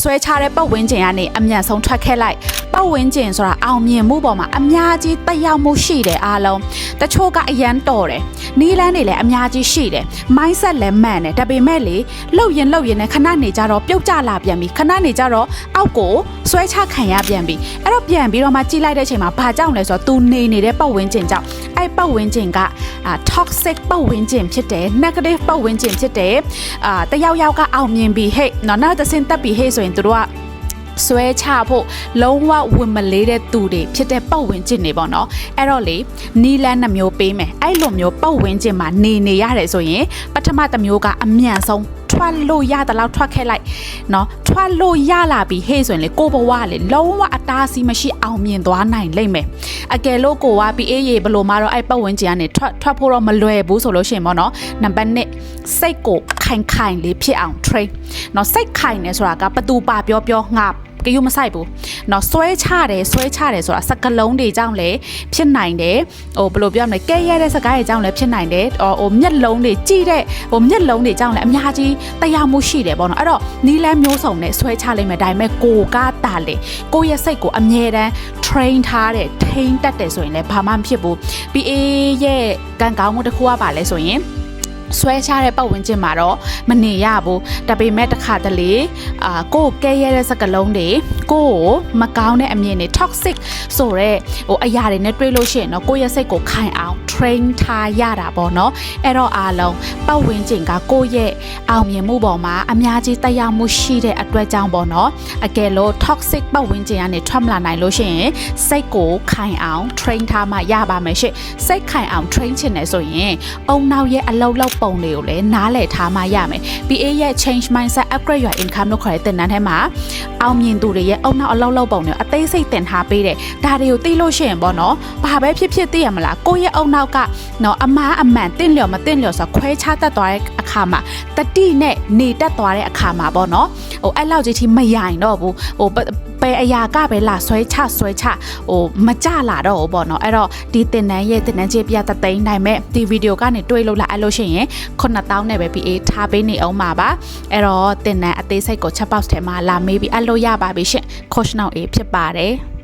ဆွဲချတဲ့ပတ်ဝန်းကျင်ကနေအမြန်ဆုံးထွက်ခဲ့လိုက်ပတ်ဝန်းကျင်ဆိုတာအောင်မြင်မှုပေါ်မှာအများကြီးတက်ရောက်မှုရှိတယ်အားလုံးတချို့ကအရန်တော်တယ်နီးလန်းတွေလည်းအများကြီးရှိတယ် mindset လည်းမှန်တယ်ဒါပေမဲ့လေလှုပ်ရင်နဲ့ခဏနေကြတော့ပြုတ်ကျလာပြန်ပြီခဏနေကြတော့အောက်ကိုဆွဲချခံရပြန်ပြီအဲ့တော့ပြန်ပြီးတော့မှကြည့်လိုက်တဲ့အချိန်မှာဘာကြောင့်လဲဆိုတော့ तू နေနေတဲ့ပတ်ဝန်းကျင်ကြောင့်အဲ့ပတ်ဝန်းကျင်ကtoxic ပတ်ဝန်းကျင်ဖြစ်တယ် negative ပတ်ဝန်းကျင်ဖြစ်တယ်တယောက်ကအောင်မြင်ပြီဟဲ့နော်နောက်တစ်ဆင့်တက်ပြီဟဲ့ဆိုရင်တို့ကဆွဲချဖို့လုံးဝဝင်မလေးတဲ့သူတွေဖြစ်တဲ့ပတ်ဝန်းကျင်တွေပေါ့နော်အဲ့တော့လေနီလန်းနှမျိုးပေးမယ်အဲ့လိုမျိုးပတ်ဝန်းကျင်မှာနေရတယ်ဆိုရင်ပထမတစ်မျိုးကအမြန်ဆုံးထွက်လို့ရတဲ့လောက်ထွက်ခဲ့လိုက်နော်ထွက်လို့ရလာပြီဟေ့ဆိုရင်လေကိုဘဝလေလုံးဝအတားအဆီးမရှိအောင်မြင်သွားနိုင်လိမ့်မယ်အကယ်လို့ကိုက PA ရေဘလို့မှတော့အဲ့ပတ်ဝန်းကျင်ကနေထွက်ဖို့တော့မလွယ်ဘူးဆိုလို့ရှိရင်ပေါ့နော်နံပါတ်1စိတ်ကိုခိုင်လေးဖြစ်အောင် train နော်စိတ်ခိုင်နေဆိုတာကဘသူပါပြောငါကယူမဆိုင်ဘူးเนาะဆွဲချတယ်ဆိုတာစကလုံးတွေကြောင့်လည်းဖြစ်နိုင်တယ်ဟိုဘယ်လိုပြောမလဲကဲရတဲ့စကားတွေကြောင့်လည်းဖြစ်နိုင်တယ်ဟိုမျက်လုံးတွေကြည့်တဲ့ဟိုမျက်လုံးတွေကြောင့်လည်းအများကြီးတရားမှုရှိတယ်ပေါ့နော်အဲ့တော့နီးလန်းမျိုးစုံနဲ့ဆွဲချလိုက်မယ်ဒါပေမဲ့ကိုကတာလေကိုရဲ့စိတ်ကိုအမြဲတမ်း train ထားတဲ့ထိန်းတက်တယ်ဆိုရင်လည်းဘာမှမဖြစ်ဘူး PA ရဲ့ကံကောင်းမှုတစ်ခုကပါလဲဆိုရင်ဆွဲချတဲ့ပတ်ဝန်းကျင်မှာတော့မနေရဘူးဒါပေမဲ့တစ်ခါတလေကိုယ်ကဲရတဲ့စကလုံးတွေကိုမကောင်းတဲ့အမြင်တွေ toxic ဆိုတဲ့ဟိုအရာတွေနဲ့တွေးလို့ရှိရင်တော့ကိုယ့်ရဲ့စိတ်ကိုခိုင်အောင် train ထားရတာပေါ့နော်အဲ့တော့အားလုံးပတ်ဝန်းကျင်ကကိုယ့်ရဲ့အောင်မြင်မှုပေါ်မှာအများကြီးတက်ရောက်မှုရှိတဲ့အတွက်ကြောင့်ပေါ့နော်အကယ်လို့ toxic ပတ်ဝန်းကျင်ကနေထွက်မလာနိုင်လို့ရှိရင်စိတ်ကိုခိုင်အောင် train ထားမှရပါမယ်ရှင့်စိတ်ခိုင်အောင် train ချင်တယ်ဆိုရင်အုံနောက်ရဲ့အလုပ်လုပ်ပုံတွေကိုလည်းနားလည်ထားမှရမယ် PA ရဲ့ change mindset upgrade your income လို့ခေါ်တဲ့သင်တန်းထဲမှာအောင်မြင်သူတွေရဲ့အုံနောက်အလုပ်လုပ်ပုံတွေအသေးစိတ်သင်ထားပေးတယ်ဒါတွေကိုသိလို့ရှိရင်ပေါ့နော်ဘာပဲဖြစ်သိရမလားကိုယ့်ရဲ့အုံနောက်ကနော်အမားအမှန်တင့်လျော်မတင့်လျော်ဆိုခွဲခြားတတ်သွားတဲ့အခါမှာတတိနဲ့နေတတ်သွားတဲ့အခါမှာပေါ့နော်ဟိုအဲ့လောက်ကြီးထိမယိုင်တော့ဘူးဟိုပဲအရာကပဲလာဆွဲချဟိုမကြလာတော့ဘူးပေါ့နော်အဲ့တော့ဒီသင်တန်းရဲ့သင်တန်းချေပြတသိန်းနိုင်မဲ့ဒီဗီဒီယိုကနေတွေးလို့လာအဲ့လို့ရှိရင်9000နဲ့ပဲ PA ထားပေးနေအောင်ပါအဲ့တော့သင်တန်းအသေးစိတ်ကို chat box ထဲမှာလာမေးပြီးအဲ့လို့ရပါပြီရှင် coach နောက် A ဖြစ်ပါတယ်